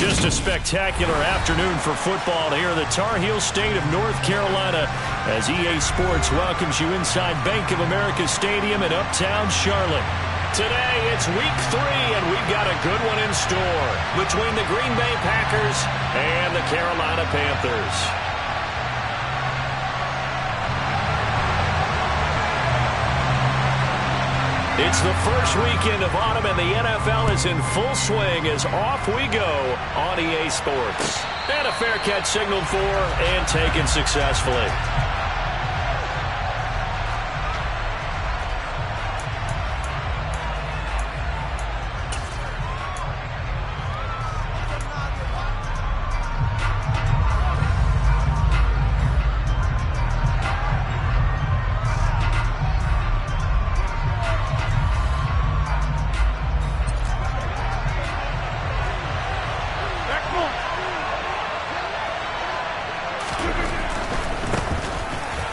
Just a spectacular afternoon for football here in the Tar Heel state of North Carolina as EA Sports welcomes you inside Bank of America Stadium in Uptown Charlotte. Today, it's week 3, and we've got a good one in store between the Green Bay Packers and the Carolina Panthers. It's the first weekend of autumn, and the NFL is in full swing as off we go on EA Sports. And a fair catch signaled for and taken successfully.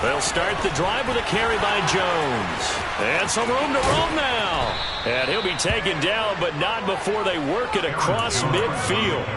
They'll start the drive with a carry by Jones. And some room to roam now. And he'll be taken down, but not before they work it across midfield.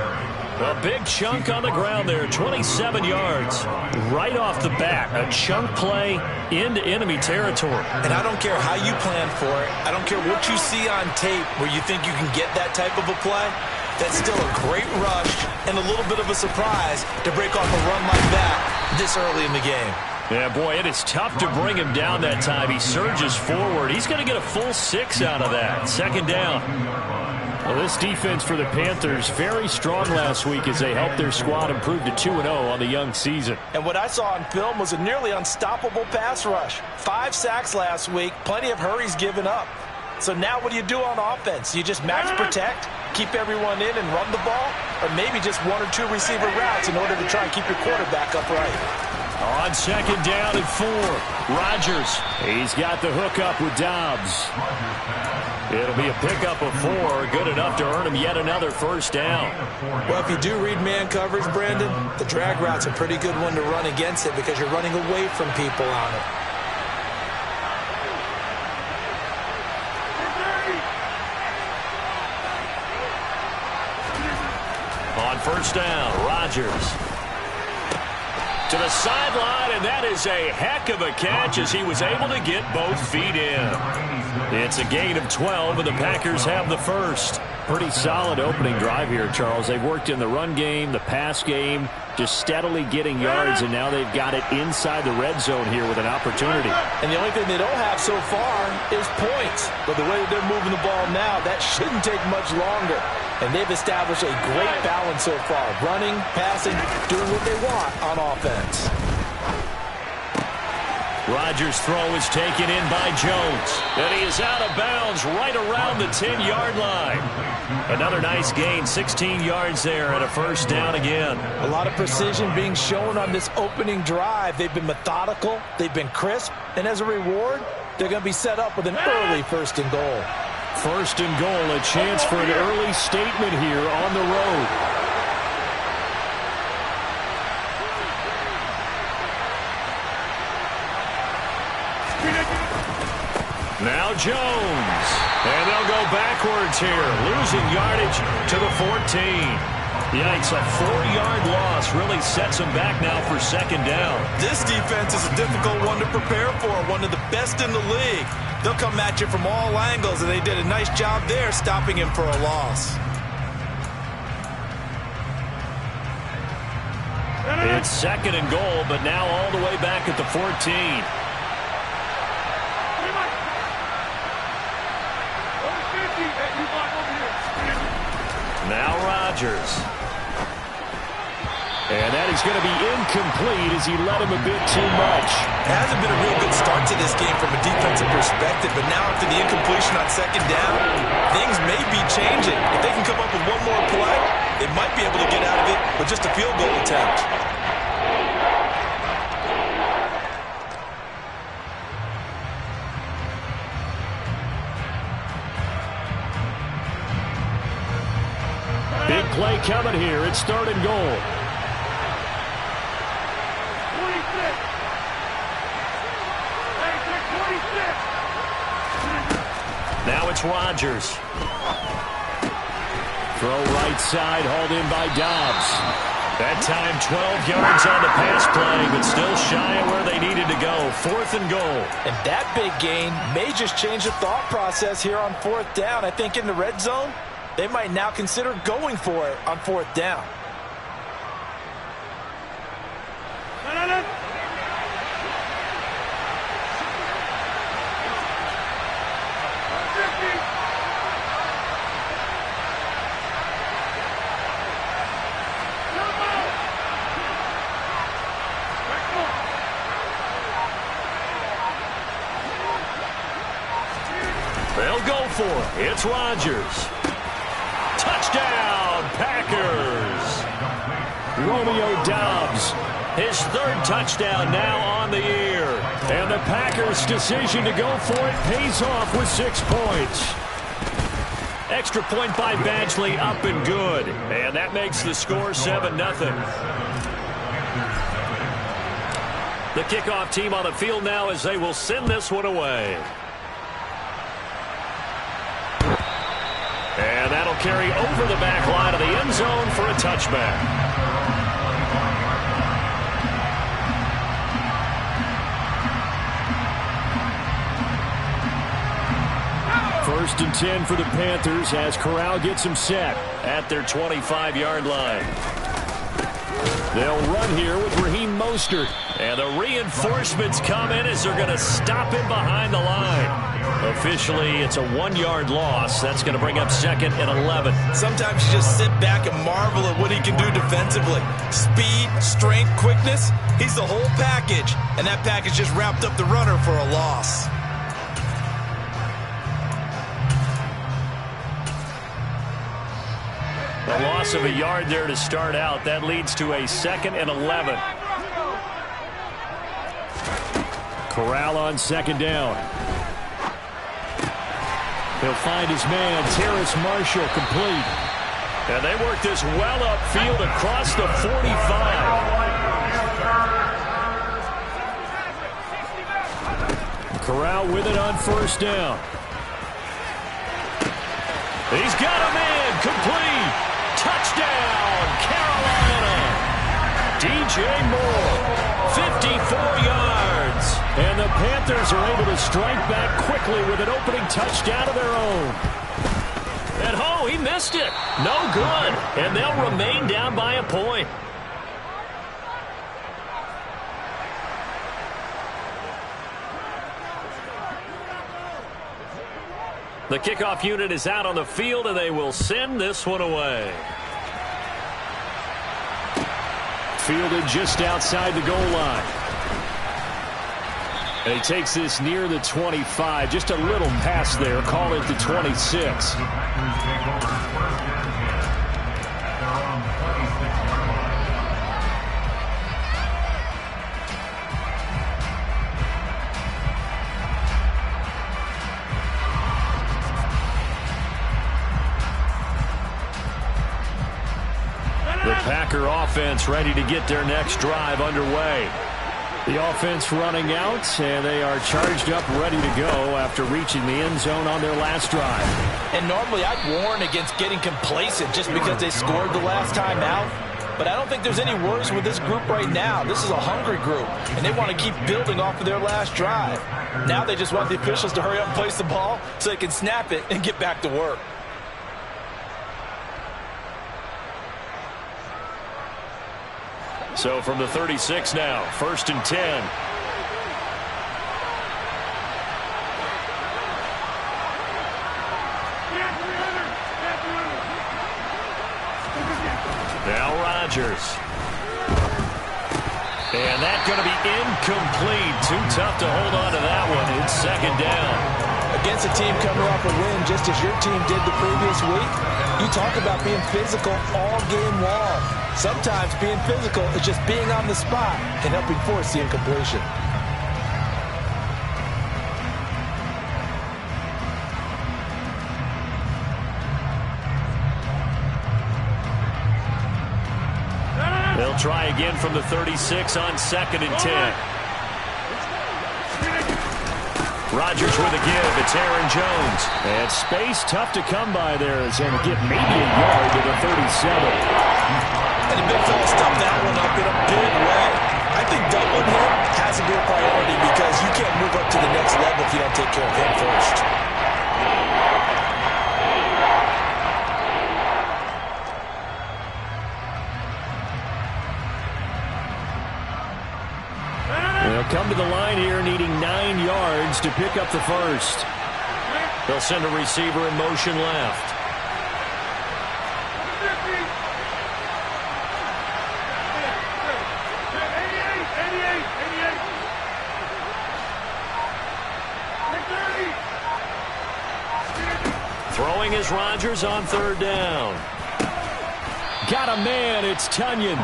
A big chunk on the ground there, 27 yards. Right off the bat, a chunk play into enemy territory. And I don't care how you plan for it. I don't care what you see on tape where you think you can get that type of a play. That's still a great rush and a little bit of a surprise to break off a run like that this early in the game. Yeah, boy, it is tough to bring him down that time. He surges forward. He's going to get a full 6 out of that. Second down. Well, this defense for the Panthers, very strong last week as they helped their squad improve to 2-0 on the young season. And what I saw on film was a nearly unstoppable pass rush. 5 sacks last week, plenty of hurries given up. So now what do you do on offense? You just max protect, keep everyone in and run the ball, or maybe just 1 or 2 receiver routes in order to try and keep your quarterback upright. On second down and 4, Rodgers. He's got the hook up with Dobbs. It'll be a pickup of 4, good enough to earn him yet another first down. Well, if you do read man coverage, Brandon, the drag route's a pretty good one to run against it because you're running away from people on it. On first down, Rodgers. To the sideline, and that is a heck of a catch as he was able to get both feet in. It's a gain of 12, and the Packers have the first. Pretty solid opening drive here, Charles. They've worked in the run game, the pass game, just steadily getting yards, and now they've got it inside the red zone here with an opportunity. And the only thing they don't have so far is points. But the way that they're moving the ball now, that shouldn't take much longer. And they've established a great balance so far. Running, passing, doing what they want on offense. Rodgers' throw is taken in by Jones. And he is out of bounds right around the 10-yard line. Another nice gain, 16 yards there and a first down again. A lot of precision being shown on this opening drive. They've been methodical. They've been crisp. And as a reward, they're going to be set up with an early first and goal. First and goal, a chance for an early statement here on the road. Now Jones. And they'll go backwards here, losing yardage to the 14. Yikes, a 4-yard loss really sets them back now for second down. This defense is a difficult one to prepare for, one of the best in the league. They'll come at you from all angles, and they did a nice job there stopping him for a loss. It's second and goal, but now all the way back at the 14. Now Rodgers. And that is going to be incomplete as he led him a bit too much. It hasn't been a real good start to this game from a defensive perspective, but now after the incompletion on second down, things may be changing. If they can come up with one more play, they might be able to get out of it with just a field goal attempt. Big play coming here. It's third and goal. Now it's Rodgers. Throw right side, hauled in by Dobbs. That time 12 yards on the pass play, but still shy of where they needed to go. 4th and goal. And that big gain may just change the thought process here on 4th down. I think in the red zone, they might now consider going for it on 4th down. They'll go for it. It's Rodgers. Touchdown, Packers. Romeo Dobbs, his 3rd touchdown now on the year. And the Packers' decision to go for it pays off with 6 points. Extra point by Badgley, up and good. And that makes the score 7-0. The kickoff team on the field now as they will send this one away. And that'll carry over the back line of the end zone for a touchback. First and 10 for the Panthers as Corral gets him set at their 25-yard line. They'll run here with Raheem Mostert. And the reinforcements come in as they're going to him behind the line. Officially, it's a 1-yard loss. That's going to bring up 2nd and 11. Sometimes you just sit back and marvel at what he can do defensively. Speed, strength, quickness. He's the whole package. And that package just wrapped up the runner for a loss. A loss of a yard there to start out. That leads to a 2nd and 11. Corral on 2nd down. He'll find his man, Terrace Marshall, complete. And they work this well upfield across the 45. Corral with it on 1st down. He's got him in, complete. Touchdown, Carolina. DJ Moore, 54 yards. And the Panthers are able to strike back quickly with an opening touchdown of their own. And he missed it. No good. And they'll remain down by a point. The kickoff unit is out on the field, and they will send this one away. Fielded just outside the goal line. And he takes this near the 25. Just a little pass there. Call it the 26. The Packer offense ready to get their next drive underway. The offense running out, and they are charged up, ready to go after reaching the end zone on their last drive. And normally I'd warn against getting complacent just because they scored the last time out. But I don't think there's any worries with this group right now. This is a hungry group, and they want to keep building off of their last drive. Now they just want the officials to hurry up and place the ball so they can snap it and get back to work. So from the 36 now, 1st and 10. Now Rodgers. And that's going to be incomplete. Too tough to hold on to that one. It's 2nd down. Against a team coming off a win just as your team did the previous week, you talk about being physical all game long. Sometimes being physical is just being on the spot and helping force the incompletion. They'll try again from the 36 on 2nd and 10. Rodgers with a give. It's Aaron Jones. And space tough to come by there as he'll get maybe a yard to the 37. And the big fella stuffed that one up in a big way. I think doubling him has to be a priority because you can't move up to the next level if you don't take care of him first. They'll come to the line here needing 9 yards to pick up the first. They'll send a receiver in motion left. Throwing is Rodgers on 3rd down. Got a man, it's Tunyon.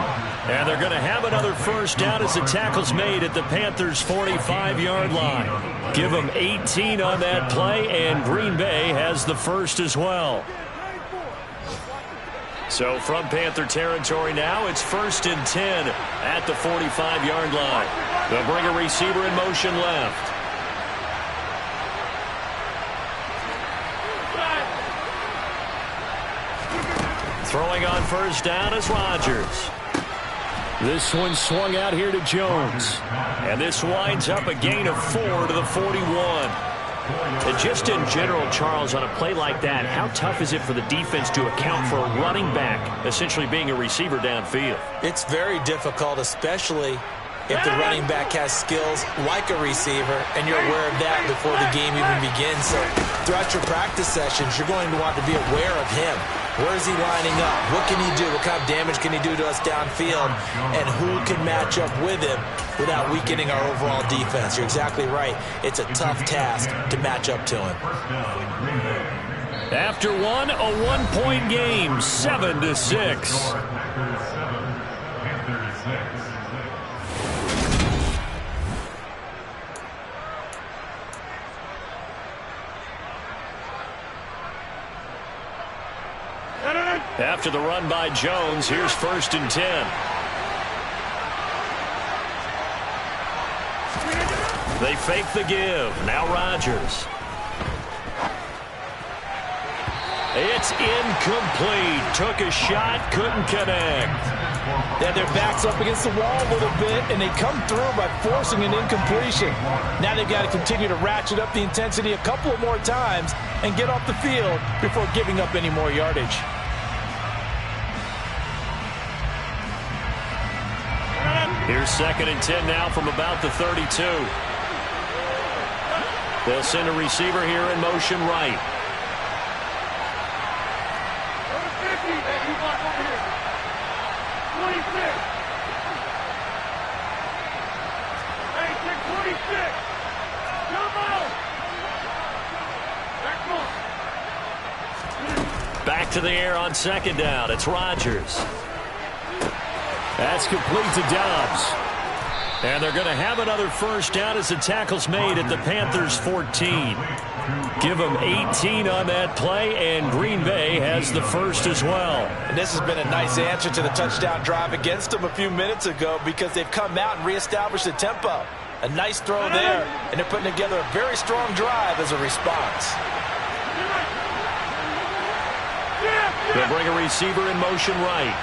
And they're going to have another first down as the tackle's made at the Panthers' 45-yard line. Give them 18 on that play, and Green Bay has the first as well. So from Panther territory now, it's 1st and 10 at the 45-yard line. They'll bring a receiver in motion left. Throwing on first down is Rodgers. This one swung out here to Jones. And this winds up a gain of 4 to the 41. And just in general, Charles, on a play like that, how tough is it for the defense to account for a running back essentially being a receiver downfield? It's very difficult, especially if the running back has skills like a receiver, and you're aware of that before the game even begins. So throughout your practice sessions, you're going to want to be aware of him. Where is he lining up? What can he do? What kind of damage can he do to us downfield? And who can match up with him without weakening our overall defense? You're exactly right. It's a tough task to match up to him. After one, a one-point game, 7-6. After the run by Jones, here's 1st and 10. They fake the give. Now Rodgers. It's incomplete. Took a shot, couldn't connect. Yeah, their back's up against the wall a little bit, and they come through by forcing an incompletion. Now they've got to continue to ratchet up the intensity a couple of more times and get off the field before giving up any more yardage. Here's 2nd and 10 now from about the 32. They'll send a receiver here in motion right. Back to the air on 2nd down. It's Rodgers. That's complete to Dobbs. And they're going to have another first down as the tackle's made at the Panthers' 14. Give them 18 on that play, and Green Bay has the first as well. And this has been a nice answer to the touchdown drive against them a few minutes ago because they've come out and reestablished the tempo. A nice throw there, and they're putting together a very strong drive as a response. They'll bring a receiver in motion right.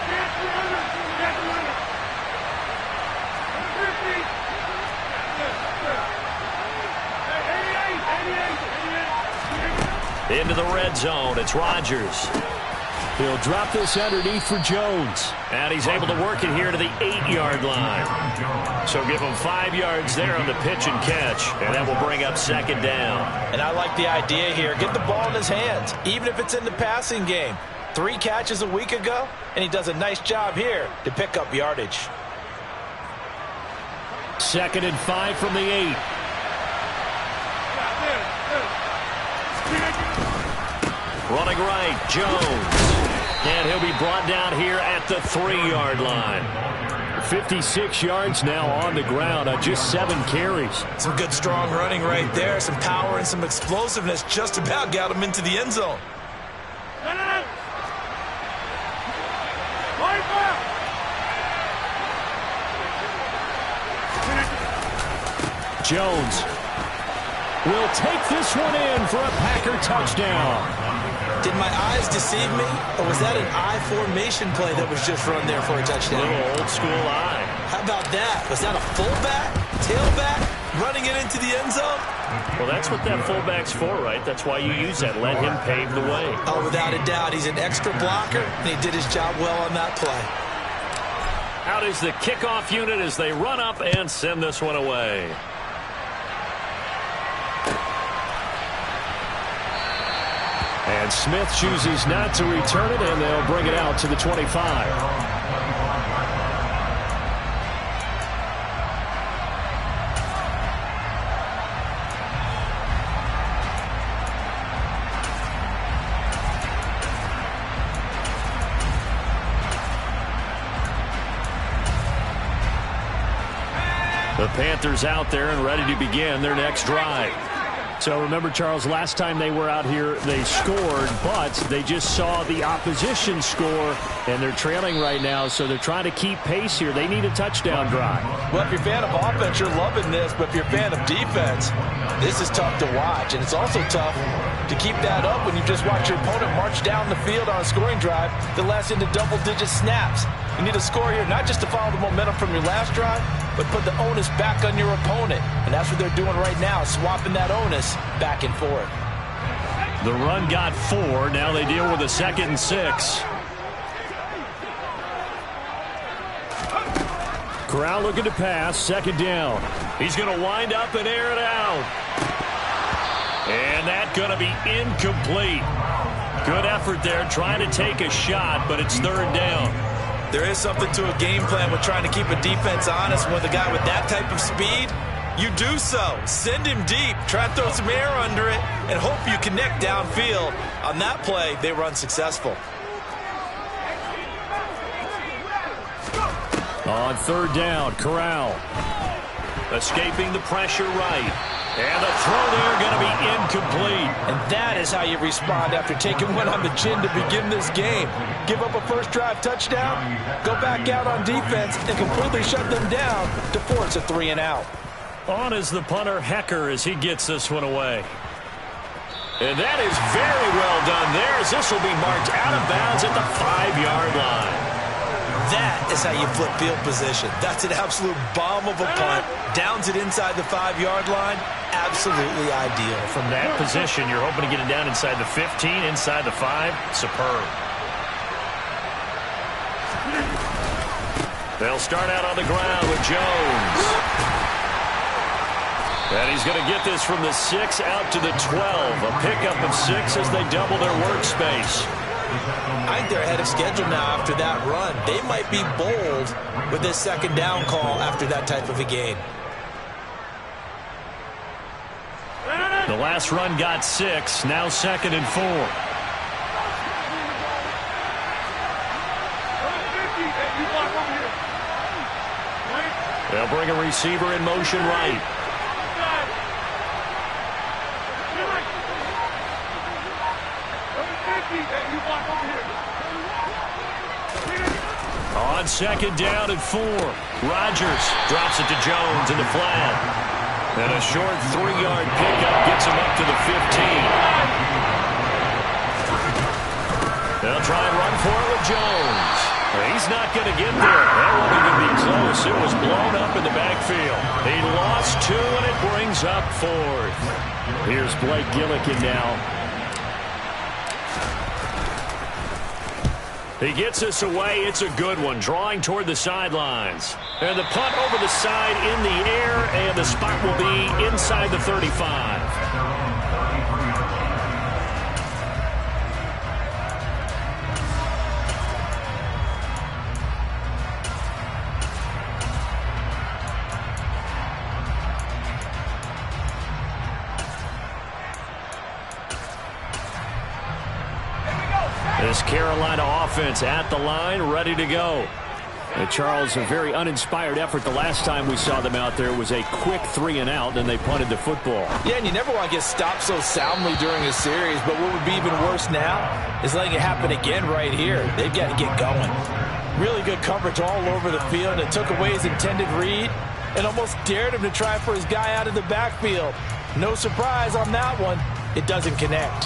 Into the red zone, it's Rodgers. He'll drop this underneath for Jones. And he's able to work it here to the 8-yard line. So give him 5 yards there on the pitch and catch. And that will bring up 2nd down. And I like the idea here. Get the ball in his hands, even if it's in the passing game. 3 catches a week ago, and he does a nice job here to pick up yardage. 2nd and 5 from the 8. Running right, Jones. And he'll be brought down here at the 3-yard line. 56 yards now on the ground on just 7 carries. Some good, strong running right there. Some power and some explosiveness just about got him into the end zone. Jones. will take this one in for a Packer touchdown. Did my eyes deceive me, or was that an I formation play that was just run there for a touchdown? Little old school eye. How about that? Was that a fullback, tailback, running it into the end zone? Well, that's what that fullback's for, right? That's why you use that. Let him pave the way. Oh, without a doubt. He's an extra blocker, and he did his job well on that play. Out is the kickoff unit as they run up and send this one away. And Smith chooses not to return it, and they'll bring it out to the 25. The Panthers out there and ready to begin their next drive. So remember, Charles, last time they were out here, they scored, but they just saw the opposition score, and they're trailing right now, so they're trying to keep pace here. They need a touchdown drive. Well, if you're a fan of offense, you're loving this, but if you're a fan of defense, this is tough to watch, and it's also tough to keep that up when you just watch your opponent march down the field on a scoring drive that lasts into double-digit snaps. You need a score here, not just to follow the momentum from your last drive, but put the onus back on your opponent. And that's what they're doing right now, swapping that onus back and forth. The run got 4. Now they deal with a 2nd and 6. Corral looking to pass. 2nd down. He's going to wind up and air it out. And that's going to be incomplete. Good effort there trying to take a shot, but it's 3rd down. There is something to a game plan with trying to keep a defense honest. With a guy with that type of speed, you do so. Send him deep, try to throw some air under it, and hope you connect downfield. On that play, they run successful. On 3rd down, Corral. Escaping the pressure right. And the throw there going to be incomplete. And that is how you respond after taking one on the chin to begin this game. Give up a first drive touchdown, go back out on defense, and completely shut them down to force a 3 and out. On is the punter, Hecker, as he gets this one away. And that is very well done there, as this will be marked out of bounds at the 5-yard line. That is how you flip field position. That's an absolute bomb of a punt. Downs it inside the 5-yard line. Absolutely ideal. From that position, you're hoping to get it down inside the 15, inside the 5. Superb. They'll start out on the ground with Jones. And he's going to get this from the 6 out to the 12. A pickup of 6 as they double their workspace. I think they're ahead of schedule now after that run. They might be bold with this 2nd down call after that type of a game. The last run got 6. Now 2nd and 4. They'll bring a receiver in motion right. On 2nd down and 4. Rodgers drops it to Jones in the flat. And a short 3-yard pickup gets him up to the 15. They'll try and run for it with Jones. He's not going to get there. That won't even be close. It was blown up in the backfield. He lost 2, and it brings up 4th. Here's Blake Gillikin now. He gets this away. It's a good one, drawing toward the sidelines. And the punt over the side in the air, and the spot will be inside the 35. This Carolina offense at the line, ready to go. And Charles, a very uninspired effort the last time we saw them out there. It was a quick 3 and out, and they punted the football. Yeah, and you never want to get stopped so soundly during a series, but what would be even worse now is letting it happen again right here. They've got to get going. Really good coverage all over the field, and it took away his intended read and almost dared him to try for his guy out of the backfield. No surprise on that one. It doesn't connect.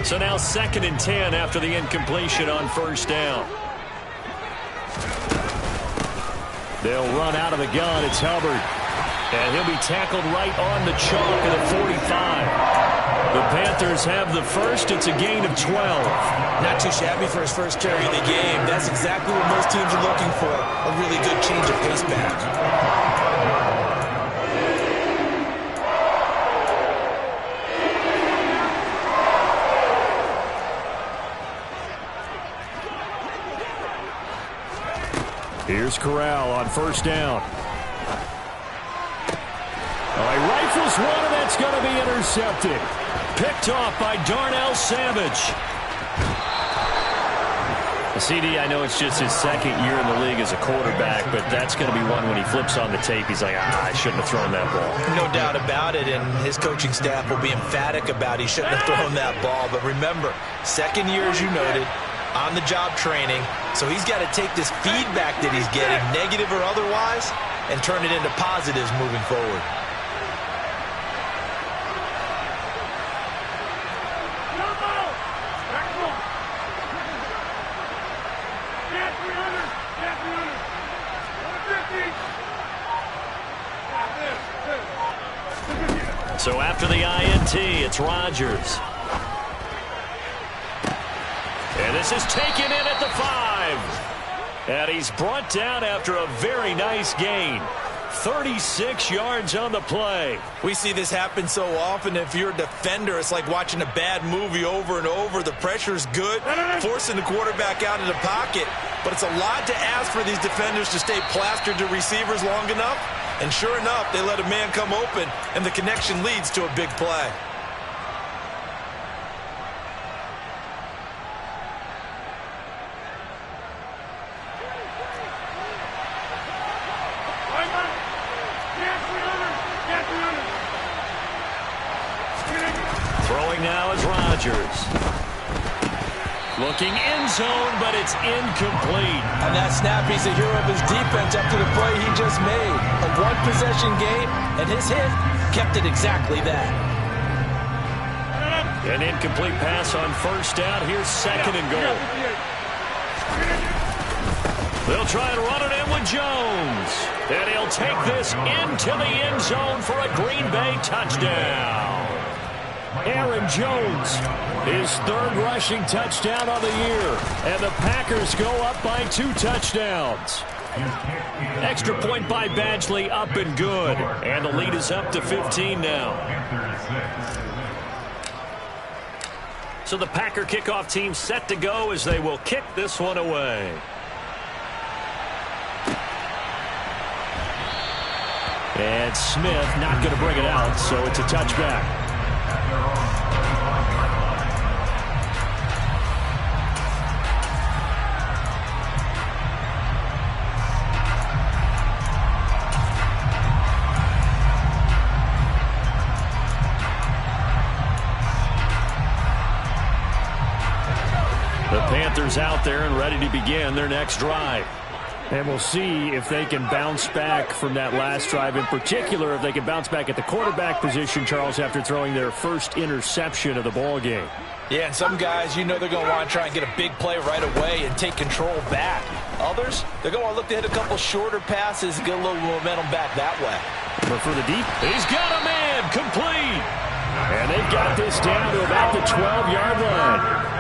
So now 2nd and 10 after the incompletion on first down. They'll run out of the gun. It's Hubbard. And he'll be tackled right on the chalk of the 45. The Panthers have the first. It's a gain of 12. Not too shabby for his first carry of the game. That's exactly what most teams are looking for. A really good change of pace back. Here's Corral on first down. He rifles one, and that's going to be intercepted. Picked off by Darnell Savage. CD, I know it's just his 2nd year in the league as a quarterback, but that's going to be one when he flips on the tape. He's like, I shouldn't have thrown that ball. No doubt about it, and his coaching staff will be emphatic about he shouldn't have thrown that ball. But remember, 2nd year, as you noted, on-the-job training, so he's got to take this feedback that he's getting, negative or otherwise, and turn it into positives moving forward. So after the INT, it's Rodgers. And this is taken in at the 5. And he's brought down after a very nice gain. 36 yards on the play. We see this happen so often. If you're a defender, it's like watching a bad movie over and over. The pressure's good, forcing the quarterback out of the pocket. But it's a lot to ask for these defenders to stay plastered to receivers long enough. And sure enough, they let a man come open, and the connection leads to a big play. Throwing now is Rodgers. Looking end zone, but it's incomplete. And that snap, he's a hero of his defense after the play he just made. A one-possession game, and his hit kept it exactly that. An incomplete pass on first down. Here's 2nd and goal. They'll try and run it in with Jones. And he'll take this into the end zone for a Green Bay touchdown. Aaron Jones, his 3rd rushing touchdown on the year. And the Packers go up by 2 touchdowns. Extra point by Badgley, up and good. And the lead is up to 15 now. So the Packer kickoff team set to go as they will kick this one away. And Smith not going to bring it out, so it's a touchback. The Panthers out there and ready to begin their next drive. And we'll see if they can bounce back from that last drive. In particular, if they can bounce back at the quarterback position, Charles, after throwing their first interception of the ball game. Yeah, and some guys, you know they're going to want to try and get a big play right away and take control back. Others, they're going to look to hit a couple shorter passes and get a little momentum back that way. But for the deep, he's got a man, complete. And they've got this down to about the 12-yard line.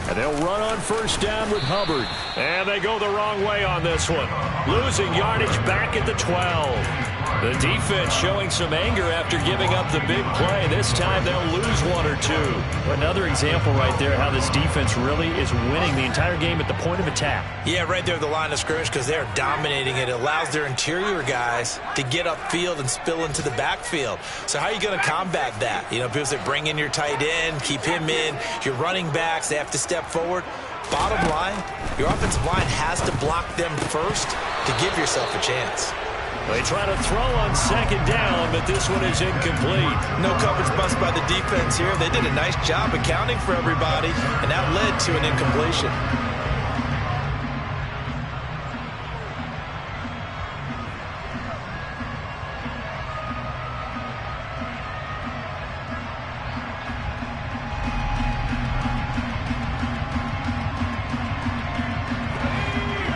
And they'll run on first down with Hubbard. And they go the wrong way on this one. Losing yardage back at the 12. The defense showing some anger after giving up the big play. This time they'll lose 1 or 2. Another example right there how this defense really is winning the entire game at the point of attack. Yeah, right there at the line of scrimmage because they're dominating it. It allows their interior guys to get upfield and spill into the backfield. So how are you going to combat that? You know, people say bring in your tight end, keep him in. Your running backs, they have to step forward. Bottom line, your offensive line has to block them first to give yourself a chance. They try to throw on second down, but this one is incomplete. No coverage bust by the defense here. They did a nice job accounting for everybody, and that led to an incompletion.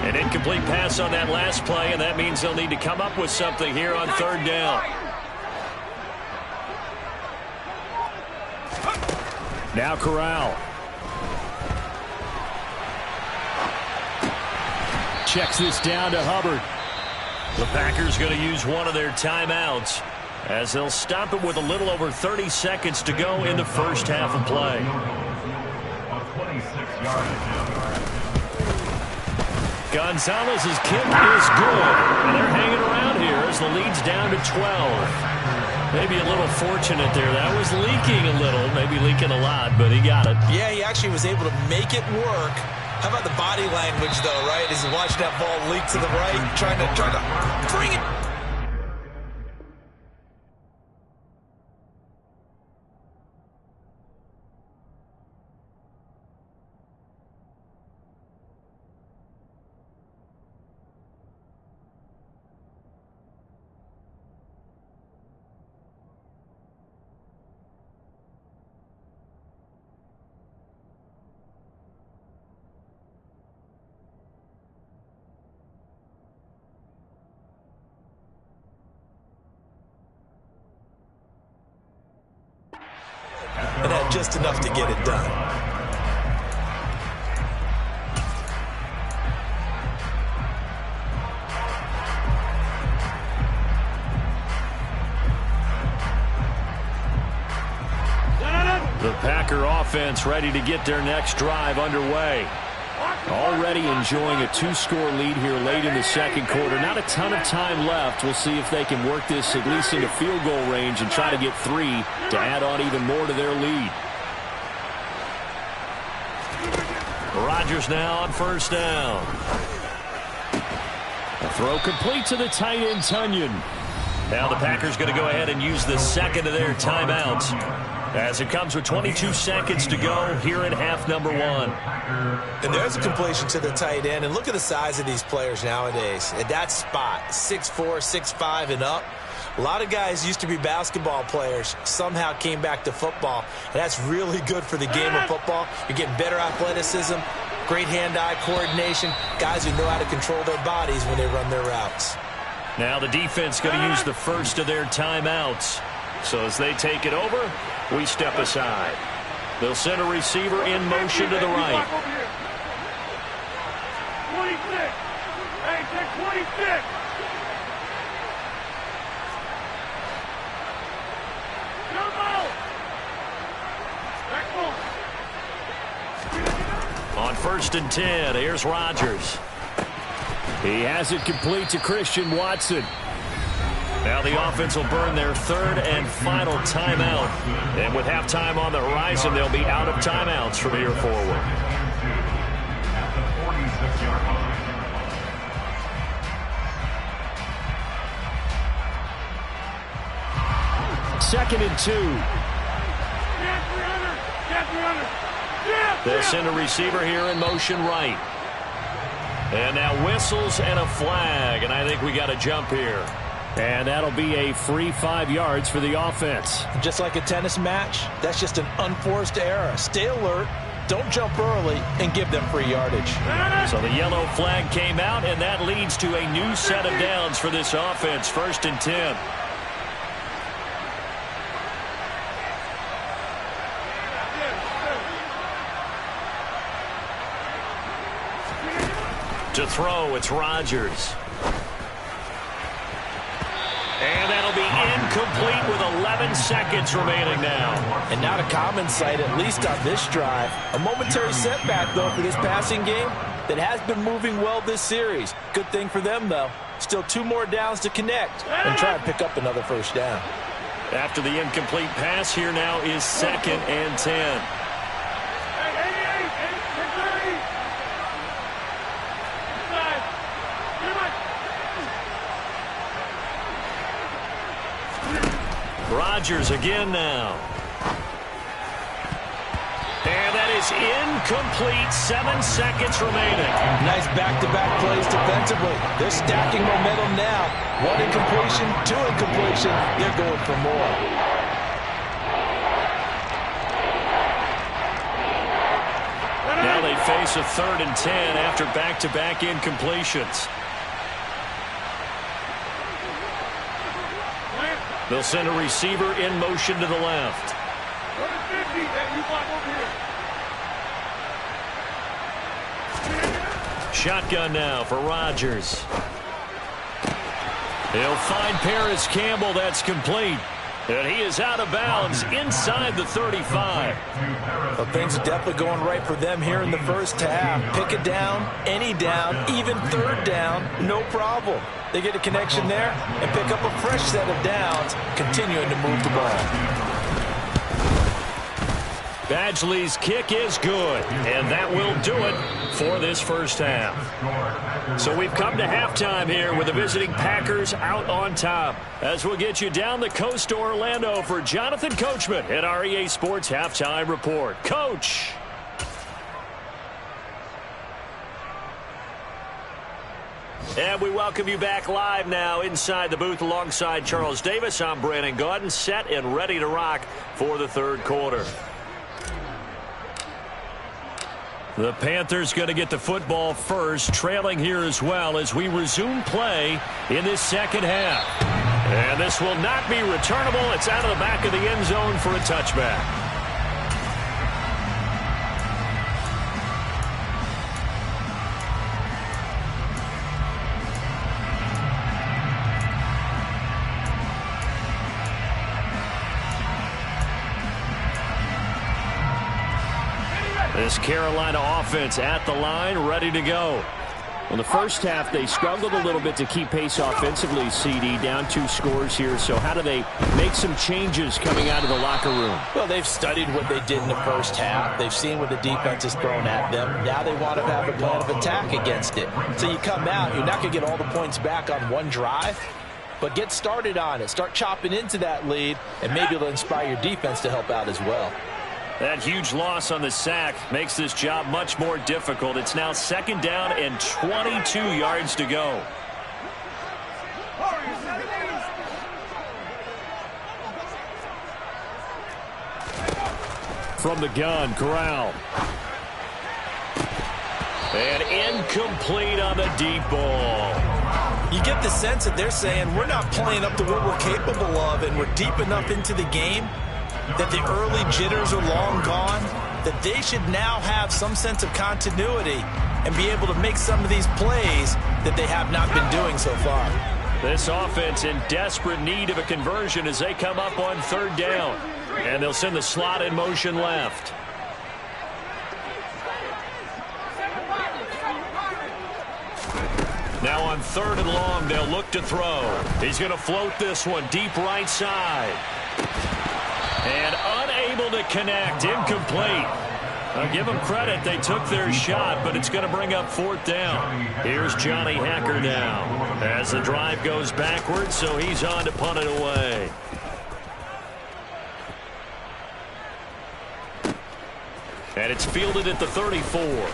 An incomplete pass on that last play, and that means they'll need to come up with something here on third down. Now Corral. Checks this down to Hubbard. The Packers going to use one of their timeouts as they'll stop it with a little over 30 seconds to go in the first half of play. Gonzalez's kick is good, and they're hanging around here as the lead's down to 12. Maybe a little fortunate there. That was leaking a little, maybe leaking a lot, but he got it. Yeah, he actually was able to make it work. How about the body language, though, right? As he watched that ball leak to the right, trying to bring it. And had just enough to get it done. The Packer offense ready to get their next drive underway. Already enjoying a two-score lead here late in the second quarter. Not a ton of time left. We'll see if they can work this at least into field goal range and try to get 3 to add on even more to their lead. Rodgers now on first down. A throw complete to the tight end, Tunyon. Now the Packers going to go ahead and use the second of their timeouts as it comes with 22 seconds to go here in half number 1. And there's a completion to the tight end. And look at the size of these players nowadays. At that spot, 6'4", 6'5", and up. A lot of guys used to be basketball players, somehow came back to football. And that's really good for the game of football. You're getting better athleticism, great hand-eye coordination, guys who know how to control their bodies when they run their routes. Now the defense going to use the first of their timeouts. So as they take it over, we step aside. They'll send a receiver in motion to the right. 26. Hey, take 26. On first and 10, here's Rodgers. He has it complete to Christian Watson. Now the offense will burn their third and final timeout. And with halftime on the horizon, they'll be out of timeouts from here forward. Second and 2. They'll send a receiver here in motion right. And now whistles and a flag, and I think we got a jump here. And that'll be a free 5 yards for the offense. Just like a tennis match, that's just an unforced error. Stay alert, don't jump early, and give them free yardage. So the yellow flag came out, and that leads to a new set of downs for this offense. First and 10. To throw, it's Rodgers. And that'll be incomplete with 11 seconds remaining now. And not a common sight, at least on this drive. A momentary setback, though, for this passing game that has been moving well this series. Good thing for them, though. Still 2 more downs to connect and try and pick up another first down. After the incomplete pass, here now is second and 10. Rodgers again now. And that is incomplete. 7 seconds remaining. Nice back-to-back plays defensively. They're stacking momentum now. 1 incompletion, 2 incompletion. They're going for more. Now they face a 3rd and 10 after back-to-back incompletions. They'll send a receiver in motion to the left. Shotgun now for Rodgers. He'll find Paris Campbell. That's complete. And he is out of bounds inside the 35. Well, things are definitely going right for them here in the first half. Pick a down, any down, even 3rd down, no problem. They get a connection there and pick up a fresh set of downs, continuing to move the ball. Badgley's kick is good, and that will do it for this first half. So we've come to halftime here with the visiting Packers out on top. As we'll get you down the coast to Orlando for Jonathan Coachman at our EA Sports Halftime Report. Coach. And we welcome you back live now inside the booth alongside Charles Davis. I'm Brandon Gaudin, set and ready to rock for the 3rd quarter. The Panthers going to get the football first, trailing here as well as we resume play in this second half. And this will not be returnable. It's out of the back of the end zone for a touchback. This Carolina offense at the line, ready to go. In the first half, they struggled a little bit to keep pace offensively, CD, down 2 scores here. So how do they make some changes coming out of the locker room? Well, they've studied what they did in the first half. They've seen what the defense has thrown at them. Now they want to have a plan of attack against it. So you come out, you're not going to get all the points back on one drive, but get started on it. Start chopping into that lead, and maybe it'll inspire your defense to help out as well. That huge loss on the sack makes this job much more difficult. It's now 2nd down and 22 yards to go. From the gun, Corral. And incomplete on the deep ball. You get the sense that they're saying we're not playing up to what we're capable of, and we're deep enough into the game that the early jitters are long gone, that they should now have some sense of continuity and be able to make some of these plays that they have not been doing so far. This offense in desperate need of a conversion as they come up on 3rd down. And they'll send the slot in motion left. Now on 3rd and long, they'll look to throw. He's going to float this one deep right side. And unable to connect, incomplete. I'll give them credit, they took their shot, but it's going to bring up 4th down. Here's Johnny Hekker now as the drive goes backwards, so he's on to punt it away. And it's fielded at the 34.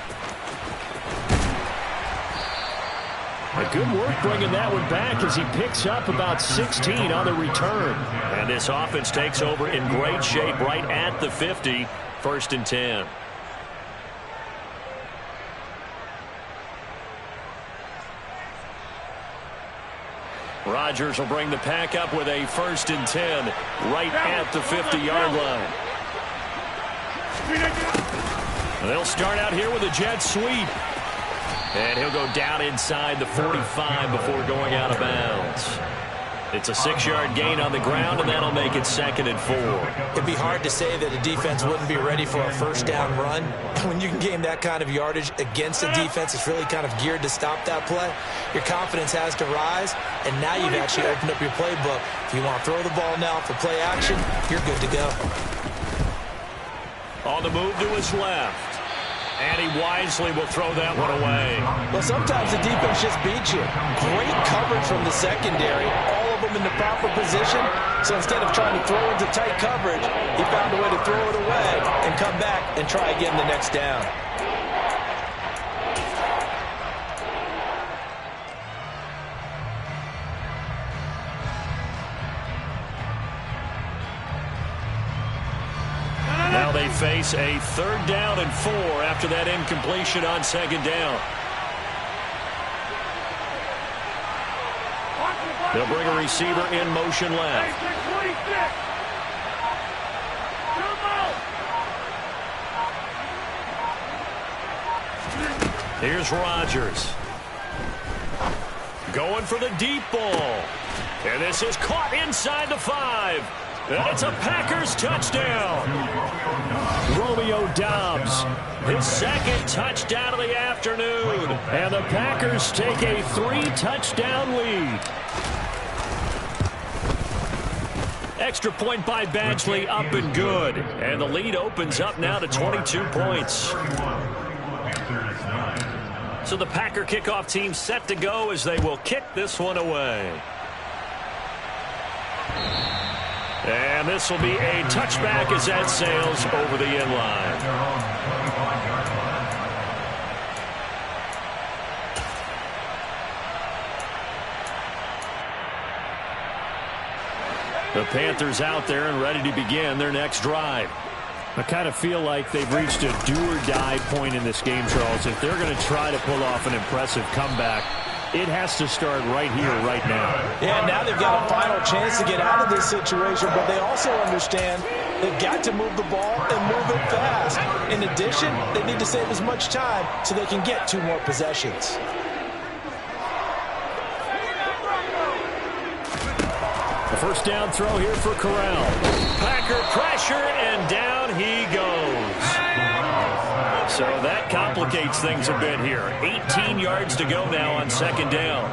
A good work bringing that one back as he picks up about 16 on the return. And this offense takes over in great shape right at the 50. 1st and 10. Rodgers will bring the pack up with a 1st and 10 right at the 50-yard line. They'll start out here with a jet sweep. And he'll go down inside the 45 before going out of bounds. It's a 6-yard gain on the ground, and that'll make it 2nd and 4. It'd be hard to say that a defense wouldn't be ready for a 1st down run. When you can gain that kind of yardage against a defense that's really kind of geared to stop that play, your confidence has to rise, and now you've actually opened up your playbook. If you want to throw the ball now for play action, you're good to go. On the move to his left. And he wisely will throw that one away. Well, sometimes the defense just beats you. Great coverage from the secondary. All of them him in the proper position. So instead of trying to throw into tight coverage, he found a way to throw it away and come back and try again the next down. Now they face a 3rd down and 4 after that incompletion on 2nd down. They'll bring a receiver in motion left. Here's Rodgers. Going for the deep ball. And this is caught inside the 5. And it's a Packers touchdown. Romeo Doubs, His 2nd touchdown of the afternoon. and the Packers take a 3-touchdown lead. Extra point by Badgley, up and good. And the lead opens up now to 22 points. So the Packer kickoff team set to go as they will kick this one away. And this will be a touchback as that sails over the end line. The Panthers out there and ready to begin their next drive. I kind of feel like they've reached a do-or-die point in this game, Charles. If they're going to try to pull off an impressive comeback, it has to start right here, right now. Yeah, now they've got a final chance to get out of this situation, but they also understand they've got to move the ball and move it fast. In addition, they need to save as much time so they can get 2 more possessions. The first down throw here for Corral. Packer pressure, and down he goes. So that complicates things a bit here. 18 yards to go now on 2nd down.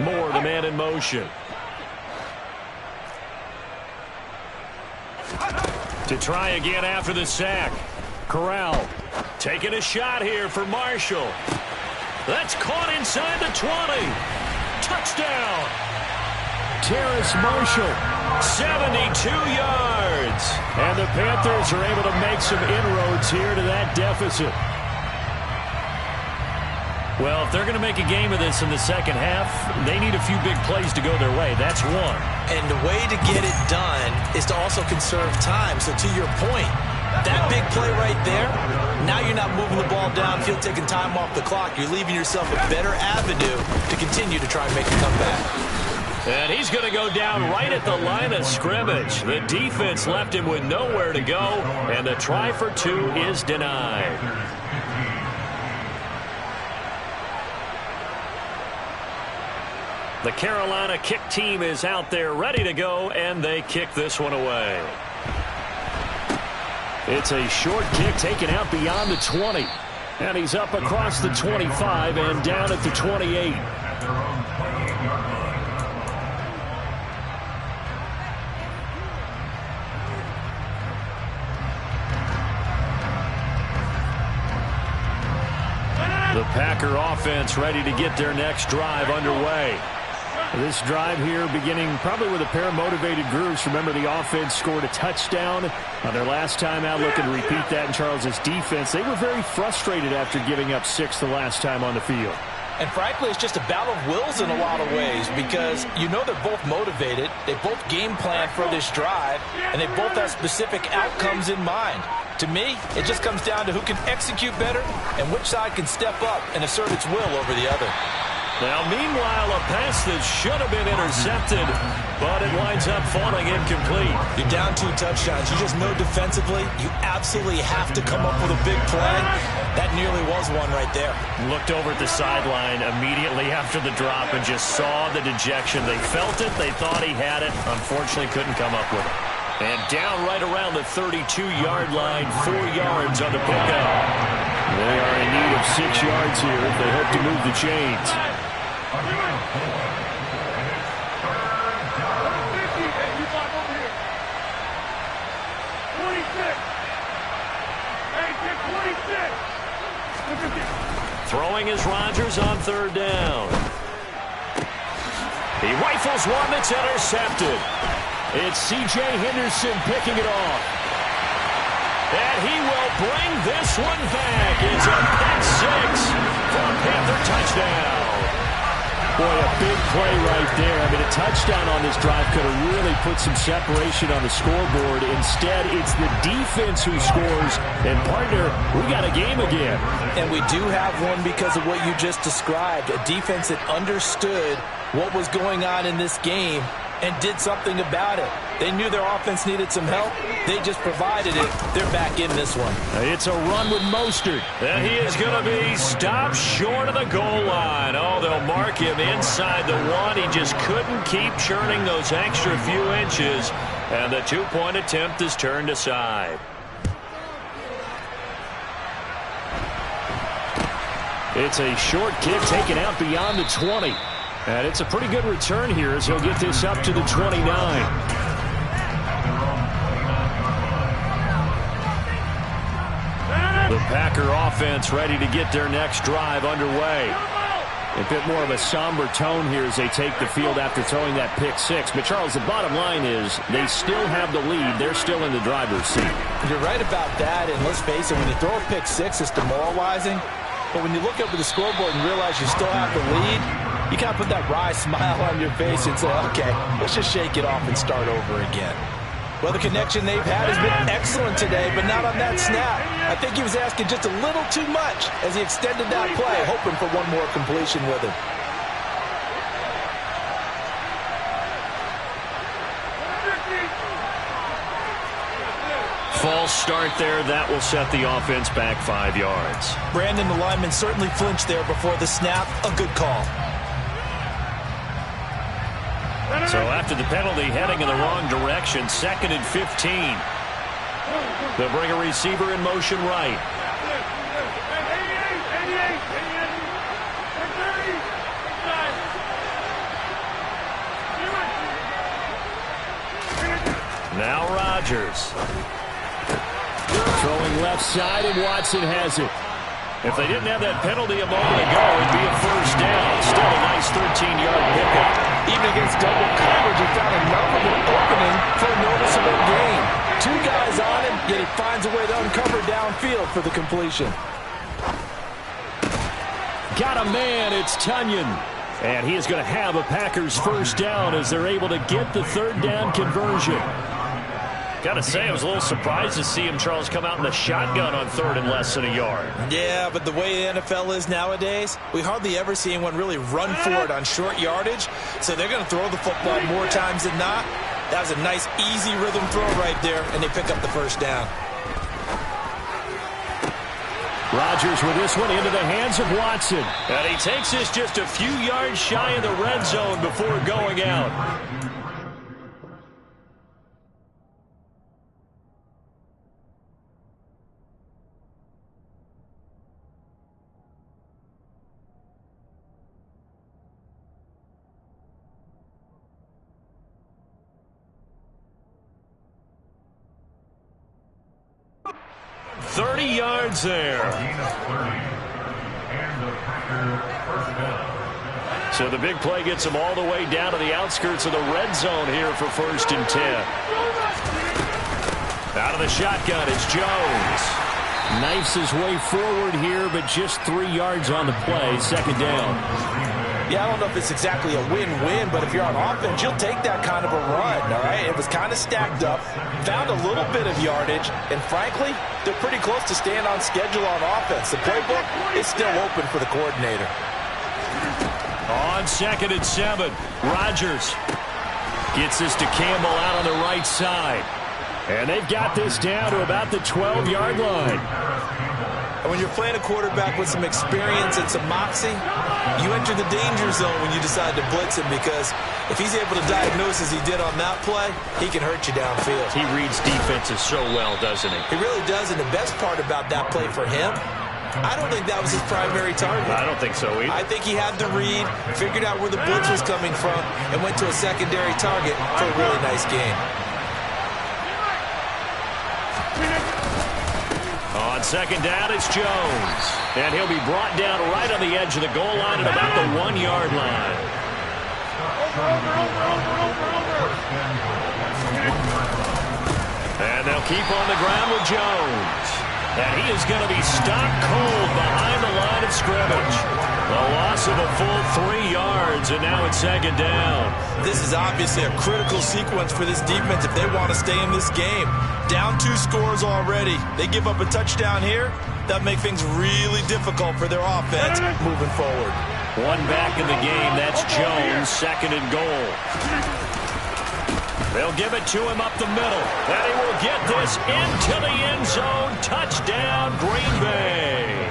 Moore, the man in motion. To try again after the sack. Corral taking a shot here for Marshall. That's caught inside the 20. Touchdown. Terrace Marshall. 72 yards. And the Panthers are able to make some inroads here to that deficit. Well, if they're going to make a game of this in the second half, they need a few big plays to go their way. That's one. And the way to get it done is to also conserve time. So to your point, that big play right there, now you're not moving the ball downfield, taking time off the clock. You're leaving yourself a better avenue to continue to try and make a comeback. And he's going to go down right at the line of scrimmage. The defense left him with nowhere to go, and the try for 2 is denied. The Carolina kick team is out there ready to go, and they kick this one away. It's a short kick taken out beyond the 20. And he's up across the 25 and down at the 28. The Packer offense ready to get their next drive underway. This drive here beginning probably with a pair of motivated groups. Remember, the offense scored a touchdown on their last time out. Looking to repeat that in Charles's defense. They were very frustrated after giving up 6 the last time on the field. And frankly, it's just a battle of wills in a lot of ways because you know they're both motivated. They both game plan for this drive, and they both have specific outcomes in mind. To me, it just comes down to who can execute better and which side can step up and assert its will over the other. Now, meanwhile, a pass that should have been intercepted, but it winds up falling incomplete. You're down 2 touchdowns. You just know defensively you absolutely have to come up with a big play. That nearly was one right there. Looked over at the sideline immediately after the drop and just saw the dejection. They felt it. They thought he had it. Unfortunately, couldn't come up with it. And down right around the 32-yard line, 4 yards on the pickup. They are in need of 6 yards here if they hope to move the chains. Throwing is Rodgers on 3rd down. He rifles one that's intercepted. It's C.J. Henderson picking it off. And he will bring this one back. It's a pick six for a Panther touchdown. Boy, a big play right there. I mean, a touchdown on this drive could have really put some separation on the scoreboard. Instead, it's the defense who scores. And, partner, we got a game again. And we do have one because of what you just described. A defense that understood what was going on in this game and did something about it. They knew their offense needed some help. They just provided it. They're back in this one. It's a run with Mostert. And he is going to be stopped short of the goal line. Oh, they'll mark him inside the one. He just couldn't keep churning those extra few inches. And the two-point attempt is turned aside. It's a short kick taken out beyond the 20. And it's a pretty good return here as he'll get this up to the 29. The Packer offense ready to get their next drive underway. A bit more of a somber tone here as they take the field after throwing that pick six. But, Charles, the bottom line is they still have the lead. They're still in the driver's seat. You're right about that, and let's face it, when you throw a pick six, it's demoralizing. But when you look up at the scoreboard and realize you still have the lead, you kind of put that wry smile on your face and say, okay, let's just shake it off and start over again. Well, the connection they've had has been excellent today, but not on that snap. I think he was asking just a little too much as he extended that play, hoping for one more completion with him. False start there. That will set the offense back 5 yards. Brandon, the lineman, certainly flinched there before the snap. A good call. So after the penalty, heading in the wrong direction, 2nd and 15. They'll bring a receiver in motion right. Now Rodgers. Throwing left side, and Watson has it. If they didn't have that penalty a moment ago, it'd be a first down. Still a nice 13-yard pickup. Even against double coverage, he found enough of an opening for a noticeable gain. 2 guys on him, yet he finds a way to uncover downfield for the completion. Got a man, it's Tunyon. And he is going to have a Packers first down as they're able to get the third down conversion. Got to say, I was a little surprised to see him, Charles, come out in the shotgun on 3rd and less than a yard. Yeah, but the way the NFL is nowadays, we hardly ever see anyone really run for it on short yardage. So they're going to throw the football more times than not. That was a nice, easy rhythm throw right there, and they pick up the first down. Rodgers with this one into the hands of Watson. And he takes this just a few yards shy of the red zone before going out. There. So the big play gets him all the way down to the outskirts of the red zone here for 1st and 10. Out of the shotgun, it's Jones. Knifes his way forward here, but just 3 yards on the play. 2nd down. Yeah, I don't know if it's exactly a win-win, but if you're on offense, you'll take that kind of a run, all right? It was kind of stacked up, found a little bit of yardage, and frankly, they're pretty close to staying on schedule on offense. The playbook is still open for the coordinator. On 2nd and 7, Rodgers gets this to Campbell out on the right side. And they've got this down to about the 12-yard line. And when you're playing a quarterback with some experience and some moxie, you enter the danger zone when you decide to blitz him, because if he's able to diagnose as he did on that play, he can hurt you downfield. He reads defenses so well, doesn't he? He really does, and the best part about that play for him, I don't think that was his primary target. I don't think so either. I think he had the read, figured out where the blitz was coming from, and went to a secondary target for a really nice gain. On 2nd down, it's Jones. And he'll be brought down right on the edge of the goal line at about the 1-yard line. And they'll keep on the ground with Jones. And he is going to be stopped cold behind the line of scrimmage. A loss of a full 3 yards, and now it's second down. This is obviously a critical sequence for this defense if they want to stay in this game. Down 2 scores already. They give up a touchdown here. That'll make things really difficult for their offense moving forward. One back in the game. That's Jones, second and goal. They'll give it to him up the middle. And he will get this into the end zone. Touchdown, Green Bay.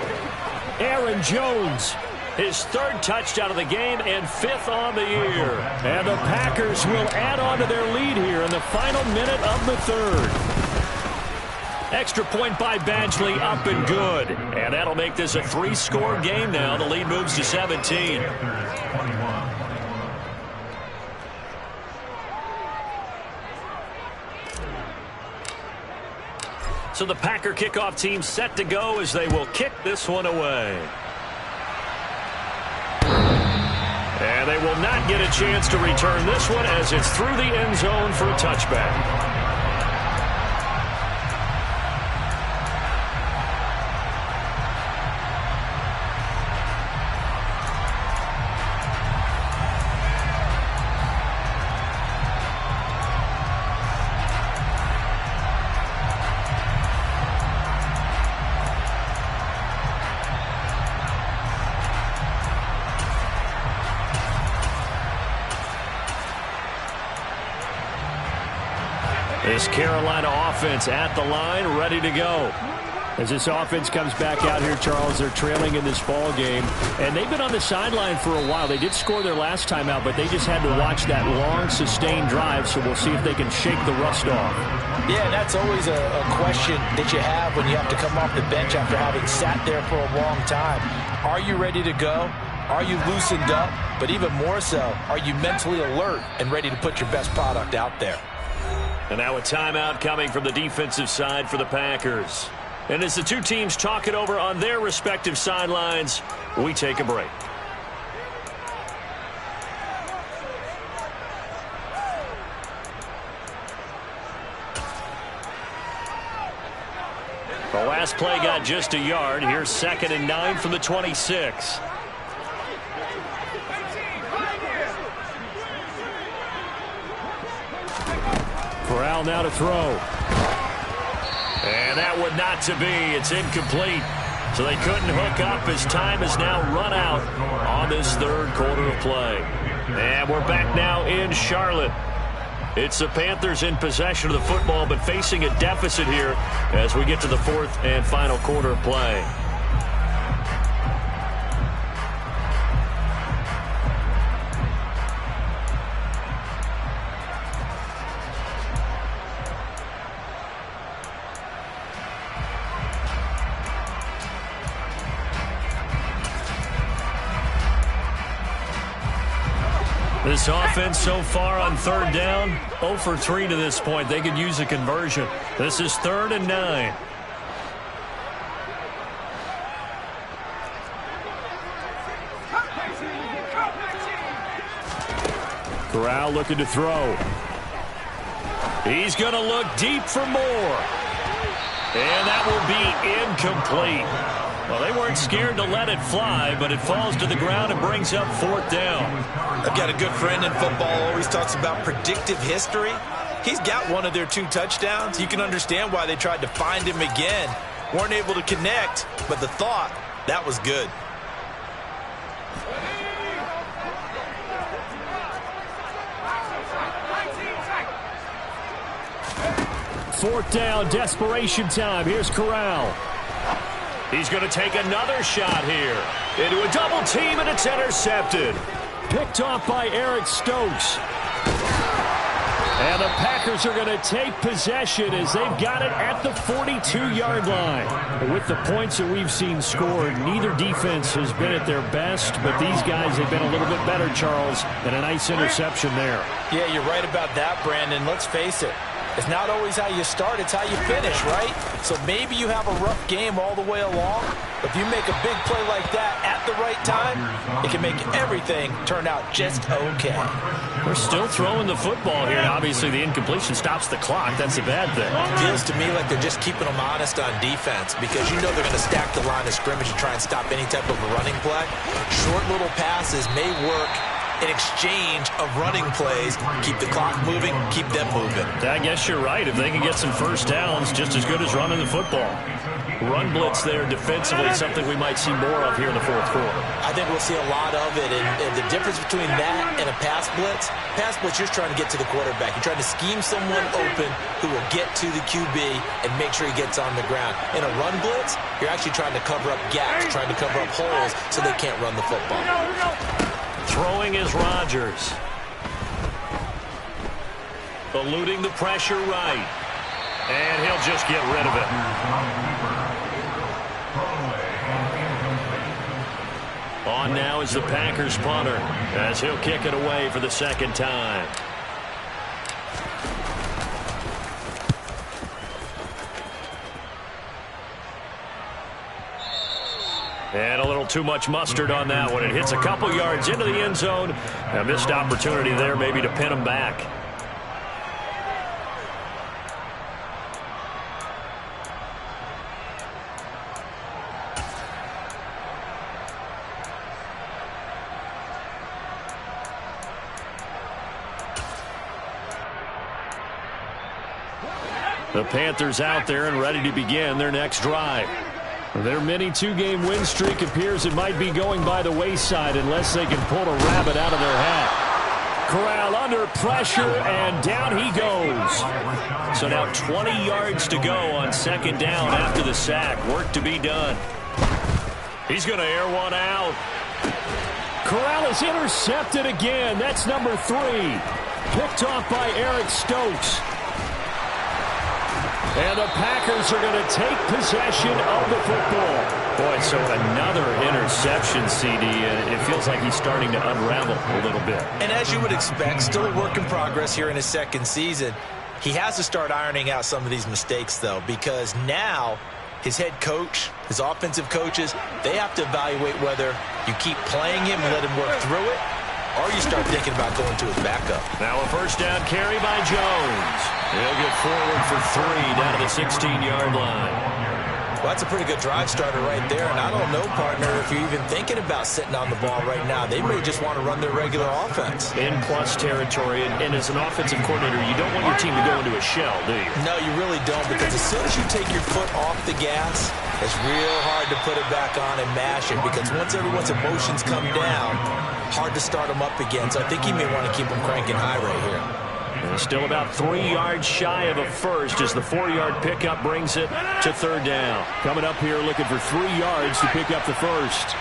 Aaron Jones, his 3rd touchdown of the game and 5th on the year. And the Packers will add on to their lead here in the final minute of the 3rd. Extra point by Badgley, up and good. And that'll make this a 3-score game now. The lead moves to 17. So the Packer kickoff team set to go as they will kick this one away. And they will not get a chance to return this one as it's through the end zone for a touchback. This Carolina offense at the line, ready to go. As this offense comes back out here, Charles, they're trailing in this ball game. And they've been on the sideline for a while. They did score their last time out, but they just had to watch that long, sustained drive. So we'll see if they can shake the rust off. Yeah, and that's always a question that you have when you have to come off the bench after having sat there for a long time. Are you ready to go? Are you loosened up? But even more so, are you mentally alert and ready to put your best product out there? And now a timeout coming from the defensive side for the Packers. And as the two teams talk it over on their respective sidelines, we take a break. The last play got just a yard. Here's 2nd and 9 from the 26. Corral now to throw. And that would not to be. It's incomplete. So they couldn't hook up as time has now run out on this 3rd quarter of play. And we're back now in Charlotte. It's the Panthers in possession of the football, but facing a deficit here as we get to the 4th and final quarter of play. This offense so far on 3rd down, 0 for 3 to this point. They could use a conversion. This is 3rd and 9. Corral looking to throw. He's going to look deep for more. And that will be incomplete. Well, they weren't scared to let it fly, but it falls to the ground and brings up 4th down. I've got a good friend in football, always talks about predictive history. He's got one of their 2 touchdowns. You can understand why they tried to find him again. Weren't able to connect, but the thought, that was good. Fourth down, desperation time. Here's Corral. He's going to take another shot here. Into a double team, and it's intercepted. Picked off by Eric Stokes. And the Packers are going to take possession as they've got it at the 42-yard line. With the points that we've seen scored, neither defense has been at their best, but these guys have been a little bit better, Charles, and a nice interception there. Yeah, you're right about that, Brandon. Let's face it. It's not always how you start, it's how you finish, right? So maybe you have a rough game all the way along, but if you make a big play like that at the right right time, it can make everything turn out just okay. We're still throwing the football here, and obviously the incompletion stops the clock. That's a bad thing. Feels to me like they're just keeping them honest on defense because you know they're going to stack the line of scrimmage and try and stop any type of a running play. Short little passes may work in exchange of running plays. Keep the clock moving, keep them moving. I guess you're right. If they can get some first downs, just as good as running the football. Run blitz there defensively, something we might see more of here in the fourth quarter. I think we'll see a lot of it, and the difference between that and a pass blitz, you're just trying to get to the quarterback. You're trying to scheme someone open who will get to the QB and make sure he gets on the ground. In a run blitz, you're actually trying to cover up gaps, trying to cover up holes so they can't run the football. Throwing is Rodgers. Eluding the pressure right. And he'll just get rid of it. On now is the Packers punter as he'll kick it away for the second time. And a little too much mustard on that one. It hits a couple yards into the end zone. A missed opportunity there maybe to pin him back. The Panthers out there and ready to begin their next drive. Their mini two-game win streak appears it might be going by the wayside unless they can pull a rabbit out of their hat. Corral under pressure, and down he goes. So now 20 yards to go on second down after the sack. Work to be done. He's going to air one out. Corral is intercepted again. That's number 3. Picked off by Eric Stokes. And the Packers are going to take possession of the football. Boy, so another interception, CD. It feels like he's starting to unravel a little bit. And as you would expect, still a work in progress here in his second season. He has to start ironing out some of these mistakes, though, because now his head coach, his offensive coaches, they have to evaluate whether you keep playing him and let him work through it, or you start thinking about going to his backup. Now a first down carry by Jones. He'll get forward for 3 down to the 16-yard line. Well, that's a pretty good drive starter right there, and I don't know, partner, if you're even thinking about sitting on the ball right now. They may just want to run their regular offense. In plus territory, and as an offensive coordinator, you don't want your team to go into a shell, do you? No, you really don't, because as soon as you take your foot off the gas, it's real hard to put it back on and mash it, because once everyone's emotions come down, hard to start them up again. So I think he may want to keep them cranking high right here. And still about 3 yards shy of a first as the 4-yard pickup brings it to third down. Coming up here looking for 3 yards to pick up the first.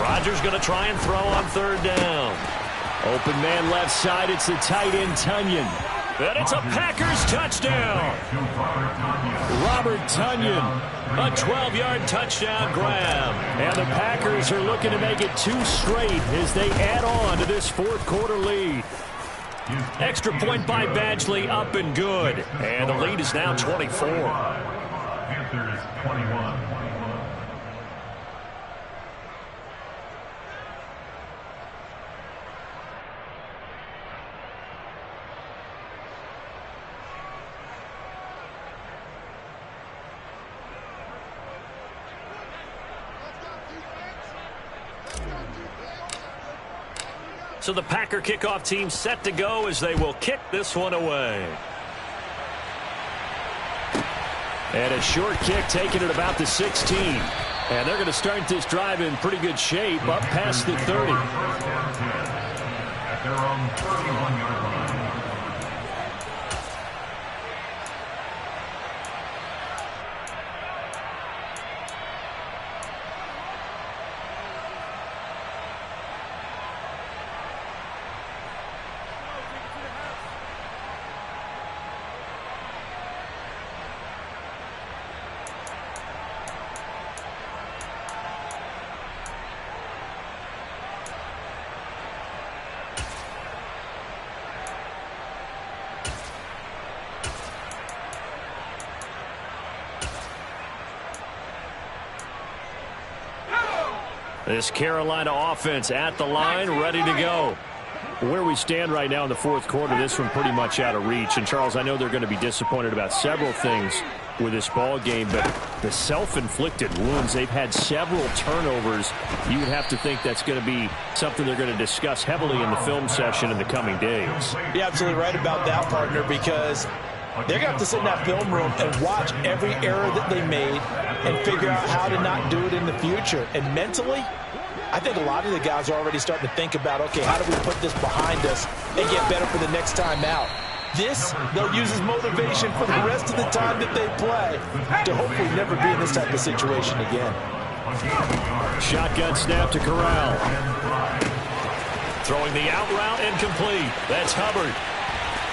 Rodgers going to try and throw on third down. Open man left side. It's the tight end, Tonyan. And it's a Packers touchdown. Robert Tonyan. A 12-yard touchdown grab. And the Packers are looking to make it 2 straight as they add on to this fourth quarter lead. Extra point by Badgley, up and good. And the lead is now 24. Panthers 21. So the Packer kickoff team set to go as they will kick this one away. And a short kick taken at about the 16. And they're going to start this drive in pretty good shape up past the 30. At their own 31-yard line. This Carolina offense at the line, ready to go. Where we stand right now in the fourth quarter, this one pretty much out of reach. And, Charles, I know they're going to be disappointed about several things with this ball game, but the self-inflicted wounds, they've had several turnovers. You would have to think that's going to be something they're going to discuss heavily in the film session in the coming days. You're absolutely right about that, partner, because they're going to have to sit in that film room and watch every error that they made and figure out how to not do it in the future. And mentally, I think a lot of the guys are already starting to think about, okay, how do we put this behind us and get better for the next time out? This, they'll use as motivation for the rest of the time that they play to hopefully never be in this type of situation again. Shotgun snap to Corral. Throwing the out route incomplete. That's Hubbard.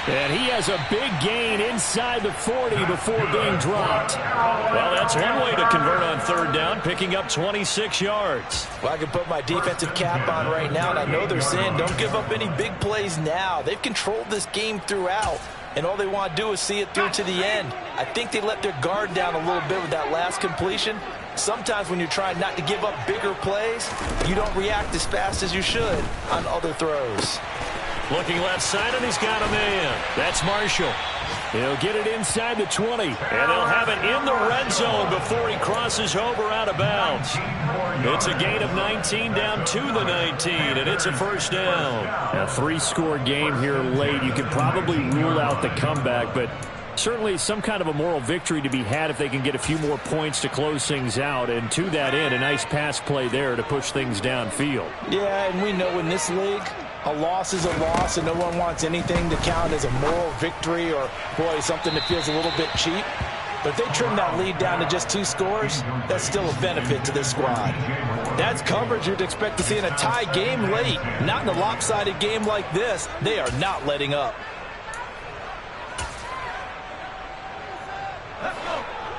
And he has a big gain inside the 40 before being dropped. Well, that's one way to convert on third down, picking up 26 yards. Well, I can put my defensive cap on right now, and I know they're saying don't give up any big plays now. They've controlled this game throughout, and all they want to do is see it through to the end. I think they let their guard down a little bit with that last completion. Sometimes when you're trying not to give up bigger plays, you don't react as fast as you should on other throws. Looking left side, and he's got a man. That's Marshall. He'll get it inside the 20. And they'll have it in the red zone before he crosses over out of bounds. It's a gain of 19 down to the 19, and it's a first down. A 3-score game here late. You can probably rule out the comeback, but certainly some kind of a moral victory to be had if they can get a few more points to close things out. And to that end, a nice pass play there to push things downfield. Yeah, and we know in this league, a loss is a loss, and no one wants anything to count as a moral victory or, boy, something that feels a little bit cheap. But if they trim that lead down to just 2 scores, that's still a benefit to this squad. That's coverage you'd expect to see in a tie game late. Not in a lopsided game like this. They are not letting up.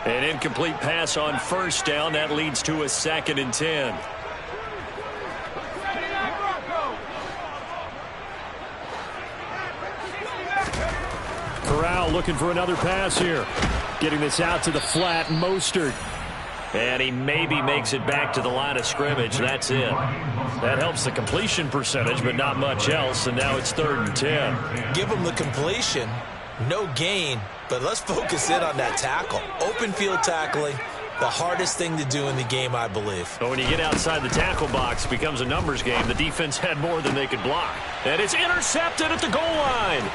An incomplete pass on first down. That leads to a 2nd and 10. Corral looking for another pass here. Getting this out to the flat, Mostert. And he maybe makes it back to the line of scrimmage. That's it. That helps the completion percentage, but not much else. And now it's 3rd and 10. Give him the completion. No gain, but let's focus in on that tackle. Open field tackling, the hardest thing to do in the game, I believe. But when you get outside the tackle box, it becomes a numbers game. The defense had more than they could block. And it's intercepted at the goal line.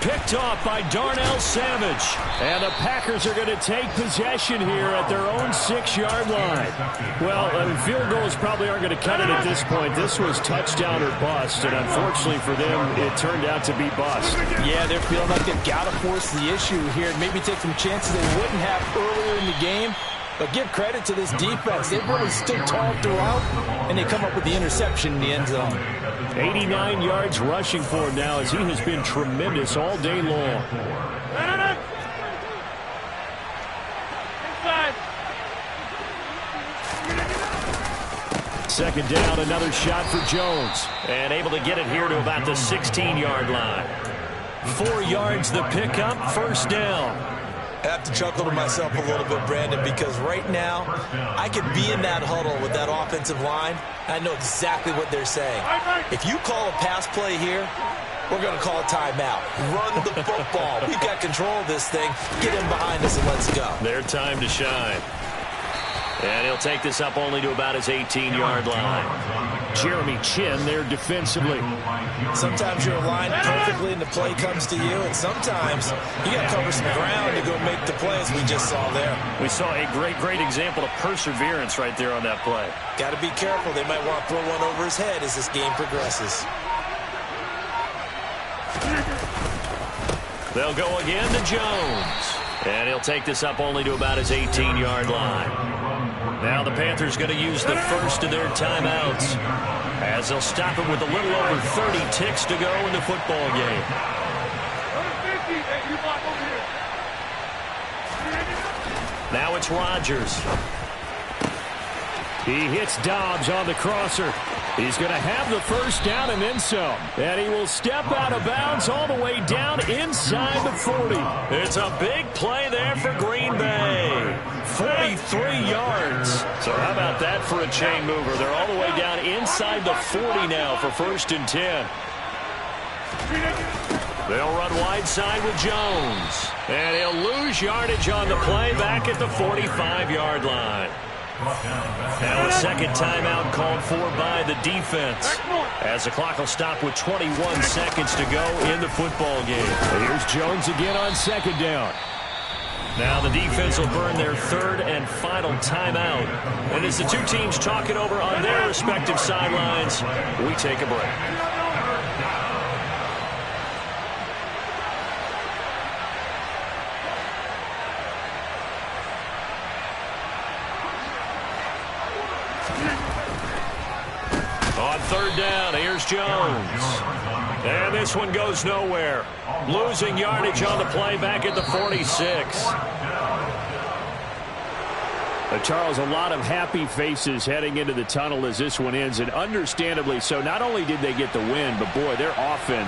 Picked off by Darnell Savage. And the Packers are going to take possession here at their own 6-yard line. Well, field goals probably aren't going to cut it at this point. This was touchdown or bust, and unfortunately for them, it turned out to be bust. Yeah, they're feeling like they've got to force the issue here and maybe take some chances they wouldn't have earlier in the game. But give credit to this defense. They've really stood tall throughout, and they come up with the interception in the end zone. 89 yards rushing for him now as he has been tremendous all day long. Second down, another shot for Jones. And able to get it here to about the 16-yard line. 4 yards the pickup, first down. I have to chuckle to myself a little bit, Brandon, because right now I could be in that huddle with that offensive line. I know exactly what they're saying. If you call a pass play here, we're going to call a timeout. Run the football. We've got control of this thing. Get in behind us and let's go. Their time to shine. And he'll take this up only to about his 18-yard line. Jeremy Chin there defensively. Sometimes you're aligned perfectly and the play comes to you, and sometimes you got to cover some ground to go make the play, as we just saw there. We saw a great example of perseverance right there on that play. Got to be careful. They might want to throw one over his head as this game progresses. They'll go again to Jones. And he'll take this up only to about his 18-yard line. Now the Panthers going to use the first of their timeouts as they'll stop it with a little over 30 ticks to go in the football game. Now it's Rodgers. He hits Dobbs on the crosser. He's going to have the first down and then some. And he will step out of bounds all the way down inside the 40. It's a big play there for Green Bay. 43 yards. So how about that for a chain mover? They're all the way down inside the 40 now for 1st and 10. They'll run wide side with Jones. And he'll lose yardage on the play back at the 45-yard line. Now a second timeout called for by the defense, as the clock will stop with 21 seconds to go in the football game. Here's Jones again on 2nd down. Now the defense will burn their 3rd and final timeout. And as the two teams talk it over on their respective sidelines, we take a break. On 3rd down, here's Jones. And this one goes nowhere. Losing yardage on the play back at the 46. Charles, a lot of happy faces heading into the tunnel as this one ends, and understandably so. Not only did they get the win, but boy, their offense